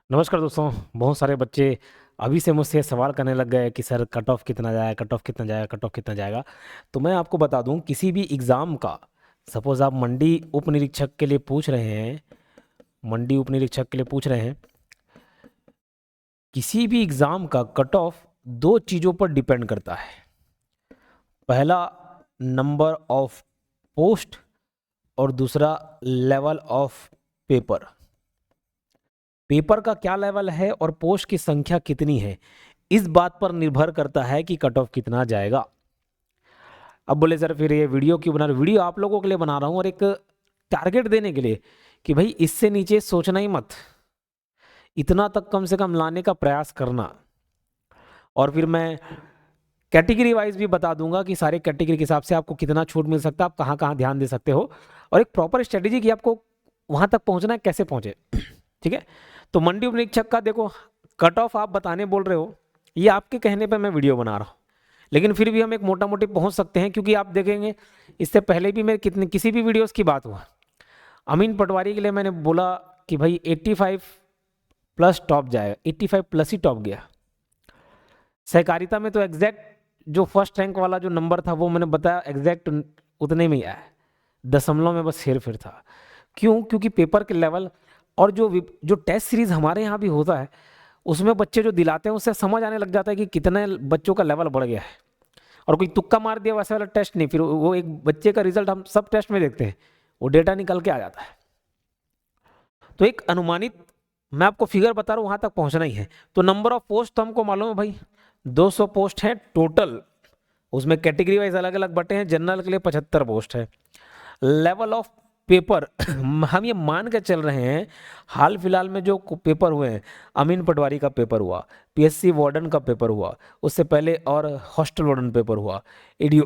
नमस्कार दोस्तों। बहुत सारे बच्चे अभी से मुझसे सवाल करने लग गए कि सर कट ऑफ कितना जाएगा, कट ऑफ कितना जाएगा, कट ऑफ कितना जाएगा। तो मैं आपको बता दूं, किसी भी एग्ज़ाम का, सपोज आप मंडी उप निरीक्षक के लिए पूछ रहे हैं, मंडी उप निरीक्षक के लिए पूछ रहे हैं, किसी भी एग्ज़ाम का कट ऑफ दो चीज़ों पर डिपेंड करता है। पहला, नंबर ऑफ पोस्ट, और दूसरा लेवल ऑफ पेपर। पेपर का क्या लेवल है और पोस्ट की संख्या कितनी है, इस बात पर निर्भर करता है कि कट ऑफ कितना जाएगा। अब बोले सर फिर ये वीडियो क्यों बना रहे? वीडियो आप लोगों के लिए बना रहा हूँ और एक टारगेट देने के लिए कि भाई इससे नीचे सोचना ही मत, इतना तक कम से कम लाने का प्रयास करना। और फिर मैं कैटेगरी वाइज भी बता दूंगा कि सारे कैटेगरी के हिसाब से आपको कितना छूट मिल सकता है, आप कहाँ कहाँ ध्यान दे सकते हो, और एक प्रॉपर स्ट्रेटेजी कि आपको वहां तक पहुंचना है, कैसे पहुंचे। ठीक है। तो मंडी उप निरीक्षक का देखो, कट ऑफ आप बताने बोल रहे हो, ये आपके कहने पे मैं वीडियो बना रहा हूँ, लेकिन फिर भी हम एक मोटा मोटी पहुंच सकते हैं, क्योंकि आप देखेंगे इससे पहले भी मैं किसी भी वीडियोस की बात हुआ, अमीन पटवारी के लिए मैंने बोला कि भाई 85 प्लस टॉप जाएगा, 85 प्लस ही टॉप गया। सहकारिता में तो एग्जैक्ट जो फर्स्ट रैंक वाला जो नंबर था वो मैंने बताया एग्जैक्ट उतने में ही आया, दशमलव में बस हेर फेर था। क्यों? क्योंकि पेपर के लेवल और जो टेस्ट सीरीज हमारे यहाँ भी होता है, उसमें बच्चे जो दिलाते हैं उससे समझ आने लग जाता है कि कितने बच्चों का लेवल बढ़ गया है। और कोई तुक्का मार दिया वैसे वाला टेस्ट नहीं, फिर वो एक बच्चे का रिजल्ट हम सब टेस्ट में देखते हैं, वो डेटा निकल के आ जाता है। तो एक अनुमानित मैं आपको फिगर बता रहा हूँ, वहां तक पहुंचना ही है। तो नंबर ऑफ पोस्ट तो हमको मालूम है भाई, 200 पोस्ट है टोटल, उसमें कैटेगरी वाइज अलग अलग बटे हैं। जनरल के लिए 75 पोस्ट है। लेवल ऑफ पेपर हम ये मान के चल रहे हैं, हाल फिलहाल में जो पेपर हुए हैं, अमीन पटवारी का पेपर हुआ, पीएससी वार्डन का पेपर हुआ, उससे पहले और हॉस्टल वार्डन पेपर हुआ, ईडीओ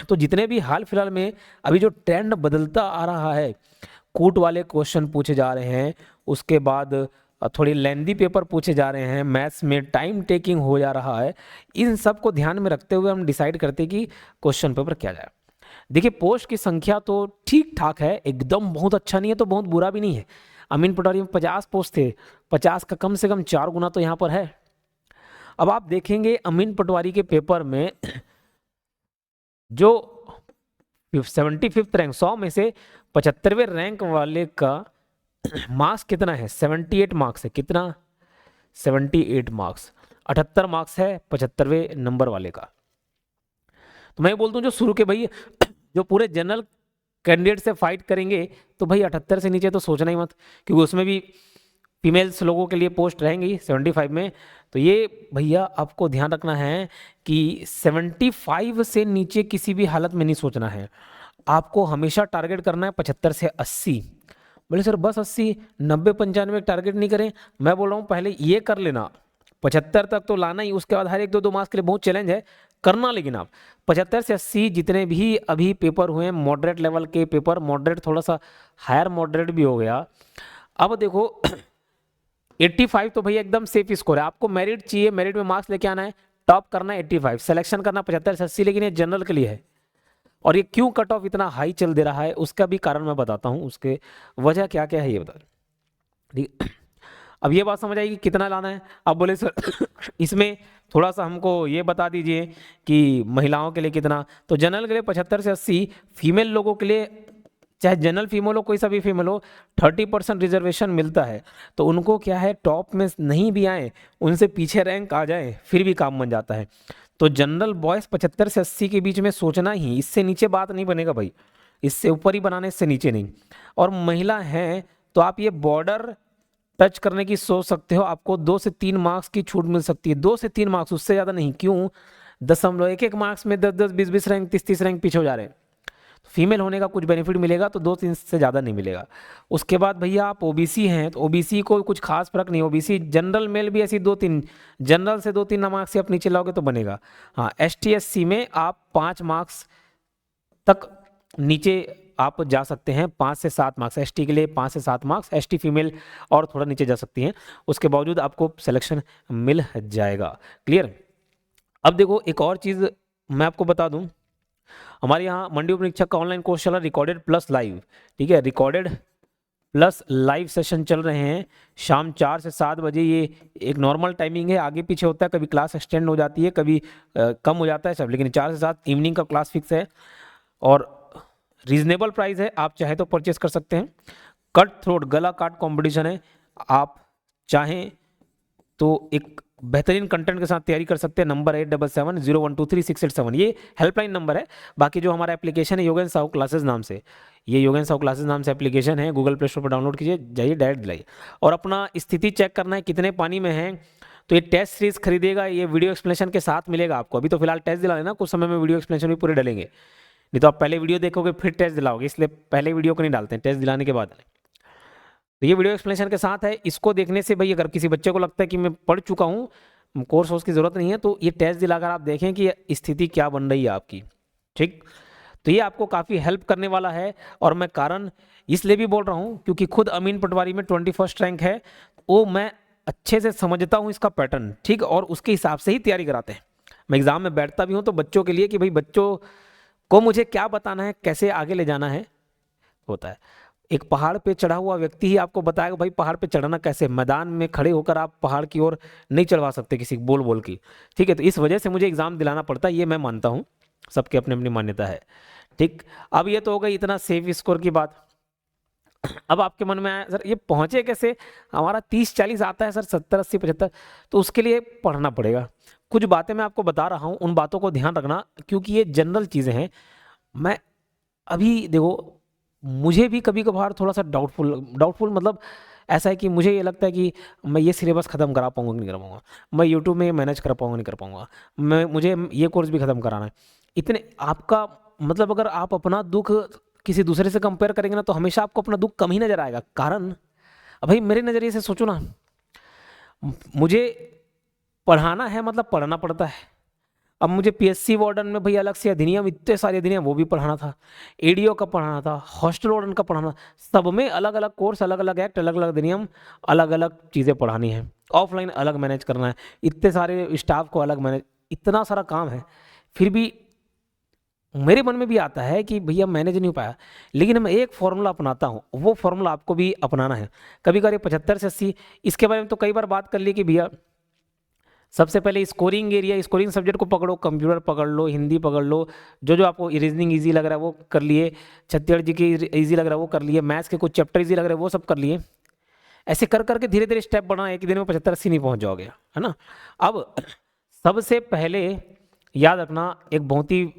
तो जितने भी हाल फिलहाल में अभी जो ट्रेंड बदलता आ रहा है, कूट वाले क्वेश्चन पूछे जा रहे हैं, उसके बाद थोड़ी लेंदी पेपर पूछे जा रहे हैं, मैथ्स में टाइम टेकिंग हो जा रहा है। इन सब को ध्यान में रखते हुए हम डिसाइड करते हैं कि क्वेश्चन पेपर क्या जाए। देखिए, पोस्ट की संख्या तो ठीक ठाक है, एकदम बहुत अच्छा नहीं है तो बहुत बुरा भी नहीं है। अमीन पटवारी में 50 पोस्ट थे, 50 का कम से कम 4 गुना तो यहाँ पर है। अब आप देखेंगे अमीन पटवारी के पेपर में जो 75th रैंक, 100 में से 75वें रैंक वाले का मार्क्स कितना है? 78 मार्क्स है। कितना? 78 मार्क्स। 78 मार्क्स है 75वें नंबर वाले का। तो मैं बोलता हूँ जो शुरू के भाई जो पूरे जनरल कैंडिडेट से फाइट करेंगे, तो भाई 78 से नीचे तो सोचना ही मत, क्योंकि उसमें भी फीमेल्स लोगों के लिए पोस्ट रहेंगी 75 में। तो ये भैया आपको ध्यान रखना है कि 75 से नीचे किसी भी हालत में नहीं सोचना है, आपको हमेशा टारगेट करना है 75 से 80। बोले सर बस 80, 90 95 टारगेट नहीं करें? मैं बोल रहा हूँ पहले ये कर लेना, 75 तक तो लाना ही, उसके बाद हर एक दो दो मार्क्स के लिए बहुत चैलेंज है करना। लेकिन आप 75 से 80 जितने भी अभी पेपर हुए, मॉडरेट लेवल के पेपर, मॉडरेट थोड़ा सा हायर मॉडरेट भी हो गया। अब देखो 85 तो भैया एकदम सेफ स्कोर है। आपको मेरिट चाहिए, मेरिट में मार्क्स लेके आना है, टॉप करना है 85, सिलेक्शन करना 75 से 80, लेकिन ये जनरल के लिए है। और ये क्यों कट ऑफ इतना हाई चल दे रहा है, उसका भी कारण मैं बताता हूँ, उसके वजह क्या क्या है ये बता। ठीक। अब ये बात समझ आएगी कितना लाना है। अब बोले सर इसमें थोड़ा सा हमको ये बता दीजिए कि महिलाओं के लिए कितना। तो जनरल के लिए 75 से 80, फीमेल लोगों के लिए चाहे जनरल फीमेल हो, कोई सा भी फीमेल हो, 30% रिजर्वेशन मिलता है। तो उनको क्या है, टॉप में नहीं भी आए, उनसे पीछे रैंक आ जाए, फिर भी काम बन जाता है। तो जनरल बॉयज 75 से 80 के बीच में सोचना ही, इससे नीचे बात नहीं बनेगा भाई, इससे ऊपर ही बनाने, इससे नीचे नहीं। और महिला हैं तो आप ये बॉर्डर टच करने की सोच सकते हो, आपको 2 से 3 मार्क्स की छूट मिल सकती है, 2 से 3 मार्क्स, उससे ज़्यादा नहीं। क्यों? 0.1 मार्क्स में 10 10 20 20 रैंक, 30 30 रैंक पीछे हो जा रहे हैं। फीमेल होने का कुछ बेनिफिट मिलेगा तो 2-3 से ज़्यादा नहीं मिलेगा। उसके बाद भैया आप ओबीसी हैं तो ओबीसी को कुछ खास फर्क नहीं, ओबीसी जनरल मेल भी ऐसी 2-3, जनरल से 2-3 मार्क्स से आप नीचे लाओगे तो बनेगा। हाँ, एसटी एससी में आप 5 मार्क्स तक नीचे आप जा सकते हैं, 5 से 7 मार्क्स एसटी के लिए, 5 से 7 मार्क्स एसटी फीमेल और थोड़ा नीचे जा सकती हैं, उसके बावजूद आपको सिलेक्शन मिल जाएगा। क्लियर? अब देखो एक और चीज़ मैं आपको बता दूं, हमारे यहाँ मंडी उप निरीक्षक का ऑनलाइन कोर्स चला, रिकॉर्डेड प्लस लाइव। ठीक है, रिकॉर्डेड प्लस लाइव सेशन चल रहे हैं शाम 4 से 7 बजे। ये एक नॉर्मल टाइमिंग है, आगे पीछे होता है, कभी क्लास एक्सटेंड हो जाती है, कभी कम हो जाता है सब, लेकिन 4 से 7 इवनिंग का क्लास फिक्स है और रीजनेबल प्राइस है, आप चाहे तो परचेस कर सकते हैं। कट थ्रोट गला काट कंपटीशन है, आप चाहें तो एक बेहतरीन कंटेंट के साथ तैयारी कर सकते हैं। नंबर 8770123687, ये हेल्पलाइन नंबर है। बाकी जो हमारा एप्लीकेशन है योगेन साहू क्लासेस नाम से, ये योगेन साहू क्लासेस नाम से एप्लीकेशन है, गूगल प्ले स्टोर पर डाउनलोड कीजिए, जाइए डायरेक्ट दिलाइए। और अपना स्थिति चेक करना है कितने पानी में है, तो ये टेस्ट सीरीज खरीदेगा, ये वीडियो एक्सप्लेनेशन के साथ मिलेगा आपको। अभी तो फिलहाल टेस्ट दिला लेना, कुछ समय में वीडियो एक्सप्लेनेशन भी पूरे डलेंगे, नहीं तो आप पहले वीडियो देखोगे फिर टेस्ट दिलाओगे, इसलिए पहले वीडियो को नहीं डालते हैं, टेस्ट दिलाने के बाद। तो ये वीडियो एक्सप्लेनेशन के साथ है, इसको देखने से भाई अगर किसी बच्चे को लगता है कि मैं पढ़ चुका हूँ, कोर्स वोर्स की ज़रूरत नहीं है, तो ये टेस्ट दिलाकर आप देखें कि स्थिति क्या बन रही है आपकी। ठीक, तो ये आपको काफ़ी हेल्प करने वाला है। और मैं कारण इसलिए भी बोल रहा हूँ क्योंकि खुद अमीन पटवारी में 21st रैंक है, वो मैं अच्छे से समझता हूँ इसका पैटर्न, ठीक, और उसके हिसाब से ही तैयारी कराते हैं। मैं एग्ज़ाम में बैठता भी हूँ तो बच्चों के लिए कि भाई बच्चों को मुझे क्या बताना है, कैसे आगे ले जाना है, होता है। एक पहाड़ पे चढ़ा हुआ व्यक्ति ही आपको बताएगा भाई पहाड़ पे चढ़ना कैसे, मैदान में खड़े होकर आप पहाड़ की ओर नहीं चढ़वा सकते किसी बोल बोल की, ठीक है। तो इस वजह से मुझे एग्जाम दिलाना पड़ता है, ये मैं मानता हूँ, सबकी अपनी अपनी मान्यता है। ठीक, अब ये तो हो गई इतना सेफ स्कोर की बात। अब आपके मन में आया सर ये पहुंचे कैसे, हमारा 30-40 आता है सर, 70-80-75, तो उसके लिए पढ़ना पड़ेगा। कुछ बातें मैं आपको बता रहा हूँ, उन बातों को ध्यान रखना क्योंकि ये जनरल चीज़ें हैं। मैं अभी देखो, मुझे भी कभी कभार थोड़ा सा डाउटफुल मतलब ऐसा है कि मुझे ये लगता है कि मैं ये सिलेबस ख़त्म करा पाऊंगा कि नहीं करा पाऊंगा, मैं यूट्यूब में मैनेज कर पाऊंगा नहीं कर पाऊंगा, मुझे ये कोर्स भी ख़त्म कराना है। इतने आपका मतलब अगर आप अपना दुख किसी दूसरे से कंपेयर करेंगे ना तो हमेशा आपको अपना दुख कम ही नज़र आएगा। कारण अब भाई मेरे नज़रिए से सोचो ना, मुझे पढ़ाना है मतलब पढ़ना पड़ता है। अब मुझे पीएससी वार्डन में भाई अलग से अधिनियम, इतने सारे अधिनियम वो भी पढ़ाना था, एडीओ का पढ़ाना था, हॉस्टल वार्डन का पढ़ाना, सब में अलग अलग कोर्स, अलग अलग एक्ट, अलग अलग अधिनियम, अलग अलग चीज़ें पढ़ानी है, ऑफलाइन अलग मैनेज करना है, इतने सारे स्टाफ को अलग मैनेज, इतना सारा काम है। फिर भी मेरे मन में भी आता है कि भैया मैनेज नहीं हो पाया, लेकिन मैं एक फॉर्मूला अपनाता हूँ, वो फॉर्मूला आपको भी अपनाना है। कभी कभी 75 से 80, इसके बारे में तो कई बार बात कर ली कि भैया सबसे पहले स्कोरिंग एरिया, स्कोरिंग सब्जेक्ट को पकड़ो, कंप्यूटर पकड़ लो, हिंदी पकड़ लो, जो जो आपको रीजनिंग इजी लग रहा है वो कर लिए, छत्तीसगढ़ जी की इजी लग रहा है वो कर लिए, मैथ्स के कुछ चैप्टर इजी लग रहे हैं वो सब कर लिए। ऐसे कर करके धीरे धीरे स्टेप बढ़ना, एक दिन में 75-80 नहीं पहुंच जाओगे, है ना। अब सबसे पहले याद रखना, एक बहुत ही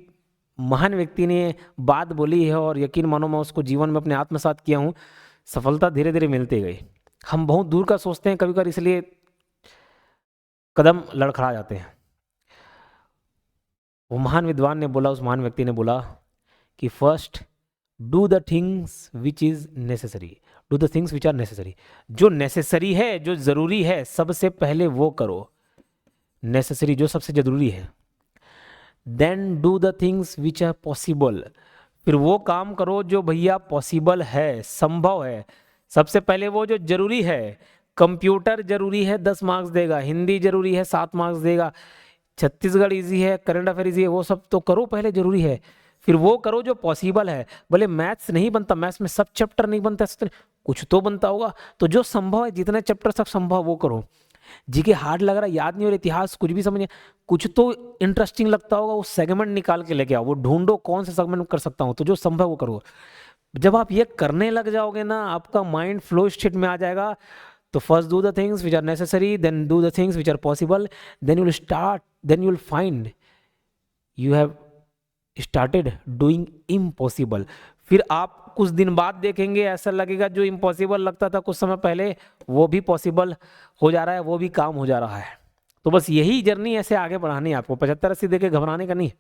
महान व्यक्ति ने बात बोली है और यकीन मानो मैं उसको जीवन में अपने आत्मसात किया हूँ, सफलता धीरे धीरे मिलती गई। हम बहुत दूर का सोचते हैं कभी कभी, इसलिए कदम लड़खड़ा जाते हैं। वो महान विद्वान ने बोला, उस महान व्यक्ति ने बोला कि first do the things which is necessary, do the things which are necessary. जो नेसेसरी है, जो जरूरी है, सबसे पहले वो करो, नेसेसरी जो सबसे जरूरी है। Then do the things which are possible, फिर वो काम करो जो भैया पॉसिबल है, संभव है। सबसे पहले वो जो जरूरी है, कंप्यूटर जरूरी है 10 मार्क्स देगा, हिंदी जरूरी है 7 मार्क्स देगा, छत्तीसगढ़ इजी है, करंट अफेयर इजी है, वो सब तो करो पहले, जरूरी है। फिर वो करो जो पॉसिबल है। भले मैथ्स नहीं बनता, मैथ्स में सब चैप्टर नहीं बनता, कुछ तो बनता होगा, तो जो संभव है, जितने चैप्टर तक संभव वो करो। जीके हार्ड लग रहा है, याद नहीं हो रहा, इतिहास कुछ भी समझ, कुछ तो इंटरेस्टिंग लगता होगा, वो सेगमेंट निकाल के लेके आओ, वो ढूंढो कौन सा सेगमेंट कर सकता हूँ, तो जो संभव वो करो। जब आप ये करने लग जाओगे ना, आपका माइंड फ्लो स्टेट में आ जाएगा। तो first do the things which are necessary, then do the things which are possible, then you will find you have started doing impossible. फिर आप कुछ दिन बाद देखेंगे, ऐसा लगेगा जो इम्पॉसिबल लगता था कुछ समय पहले, वो भी पॉसिबल हो जा रहा है, वो भी काम हो जा रहा है। तो बस यही जर्नी ऐसे आगे बढ़ानी है आपको, 75-80 देके घबराने का नहीं,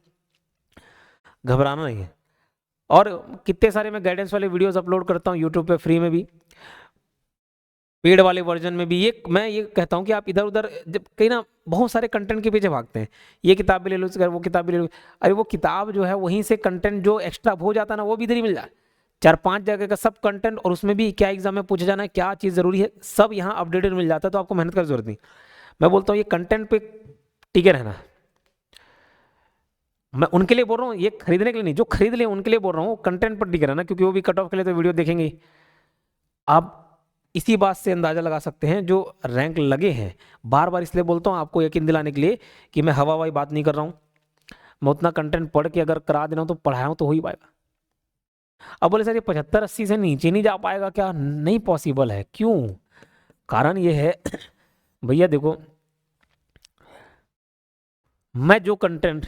घबराना नहीं है। और कितने सारे मैं गाइडेंस वाले वीडियोस अपलोड करता हूँ यूट्यूब पे, फ्री में भी, पेड वाले वर्जन में भी। ये मैं ये कहता हूँ कि आप इधर उधर जब कहीं ना बहुत सारे कंटेंट के पीछे भागते हैं, ये किताब भी ले लो, वो किताब भी ले लो, अरे वो किताब जो है वहीं से कंटेंट जो एक्स्ट्रा हो जाता है ना, वो भी इधर ही मिल जाए, 4-5 जगह का सब कंटेंट, और उसमें भी क्या एग्जाम में पूछा जाना है, क्या चीज़ जरूरी है, सब यहाँ अपडेटेड मिल जाता है, तो आपको मेहनत की जरूरत नहीं। मैं बोलता हूँ ये कंटेंट पे टिके रहना। मैं उनके लिए बोल रहा हूँ, ये खरीदने के लिए नहीं, जो खरीद ले उनके लिए बोल रहा हूँ, कंटेंट पर टिके रहना, क्योंकि वो भी कट ऑफ के लिए तो वीडियो देखेंगे। आप इसी बात से अंदाज़ा लगा सकते हैं जो रैंक लगे हैं, बार बार इसलिए बोलता हूँ आपको यकीन दिलाने के लिए कि मैं हवा हवाई बात नहीं कर रहा हूँ, मैं उतना कंटेंट पढ़ के अगर करा दे रहा हूँ तो पढ़ाया हूँ तो हो ही पाएगा। अब बोले सर ये 75-80 से नीचे नहीं जा पाएगा क्या? नहीं पॉसिबल है। क्यों? कारण ये है भैया देखो, मैं जो कंटेंट,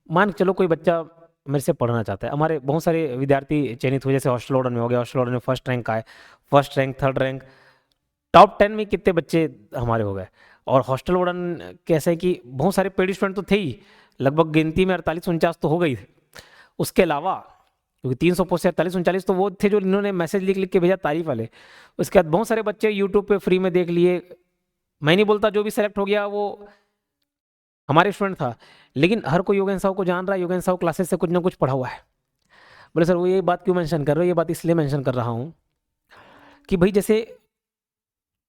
मान के चलो कोई बच्चा मेरे से पढ़ना चाहता है, हमारे बहुत सारे विद्यार्थी चयनित हुए, जैसे हॉस्टल वार्डन में हो गया, हॉस्टल वार्डन में फर्स्ट रैंक आए, first rank, third rank, top 10 में कितने बच्चे हमारे हो गए। और हॉस्टल वार्डन कैसे है कि बहुत सारे पेड स्टूडेंट तो थे ही, लगभग गिनती में 48-49 तो हो गई। उसके अलावा क्योंकि 300 पोस्ट से 48-39 तो वो थे जो इन्होंने मैसेज लिख लिख के भेजा तारीफ वाले। उसके बाद बहुत सारे बच्चे यूट्यूब पे फ्री में देख लिए। मैं नहीं बोलता जो भी सेलेक्ट हो गया वो हमारे स्टूडेंट था, लेकिन हर कोई योगेंद्र साहू को जान रहा है, योगेंद्र साहू क्लासेस से कुछ ना कुछ पढ़ा हुआ है। बोले सर वो ये बात क्यों मेंशन कर रहे हो? ये बात इसलिए मेंशन कर रहा हूँ कि भाई जैसे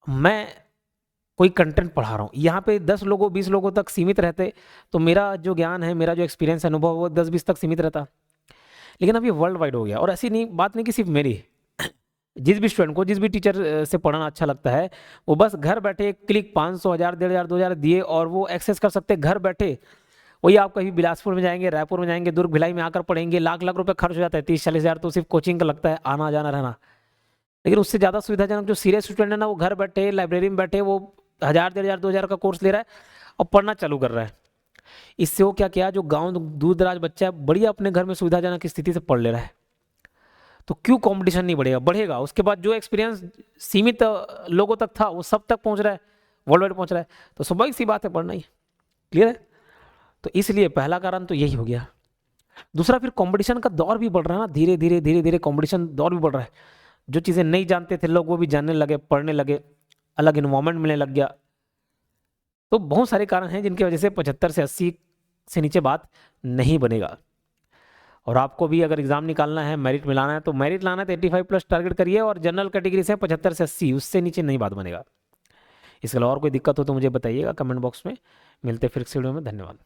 मैं कोई कंटेंट पढ़ा रहा हूँ, यहाँ पे 10 लोगों 20 लोगों तक सीमित रहते तो मेरा जो ज्ञान है, मेरा जो एक्सपीरियंस अनुभव वो 10-20 तक सीमित रहता। लेकिन अब ये वर्ल्ड वाइड हो गया, और ऐसी नहीं बात नहीं कि सिर्फ मेरी, जिस भी स्टूडेंट को जिस भी टीचर से पढ़ाना अच्छा लगता है वो बस घर बैठे क्लिक 500 1000 1500 2000 दिए और वो एक्सेस कर सकते घर बैठे। वही आप कहीं बिलासपुर में जाएंगे, रायपुर में जाएंगे, दुर्ग भिलाई में आकर पढ़ेंगे, लाख लाख रुपए खर्च हो जाता है, 30-40 हज़ार तो सिर्फ कोचिंग का लगता है, आना जाना रहना। लेकिन उससे ज़्यादा सुविधाजनक जो सीरियस स्टूडेंट है ना, वो घर बैठे लाइब्रेरी में बैठे वो 1000 1500 2000 का कोर्स ले रहा है और पढ़ना चालू कर रहा है। इससे वो क्या किया, जो गाँव दूर दराज बच्चा है बढ़िया अपने घर में सुविधाजनक स्थिति से पढ़ ले रहा है। तो क्यों कंपटीशन नहीं बढ़ेगा? बढ़ेगा। उसके बाद जो एक्सपीरियंस सीमित लोगों तक था वो सब तक पहुंच रहा है, वर्ल्ड वाइड पहुंच रहा है, तो स्वाभाविक सी बात है पढ़ना ही। क्लियर है? तो इसलिए पहला कारण तो यही हो गया। दूसरा, फिर कंपटीशन का दौर भी बढ़ रहा है ना, धीरे धीरे धीरे धीरे कंपटीशन दौर भी बढ़ रहा है। जो चीज़ें नहीं जानते थे लोग वो भी जानने लगे, पढ़ने लगे, अलग इन्वायरमेंट मिलने लग गया। तो बहुत सारे कारण हैं जिनकी वजह से 75 से 80 से नीचे बात नहीं बनेगा। और आपको भी अगर एग्जाम निकालना है, मेरिट मिलाना है, तो मेरिट लाना है तो 85+ टारगेट करिए, और जनरल कैटेगरी से 75 से 80, उससे नीचे नहीं बात बनेगा। इसके अलावा और कोई दिक्कत हो तो मुझे बताइएगा कमेंट बॉक्स में। मिलते फिर इस वीडियो में, धन्यवाद।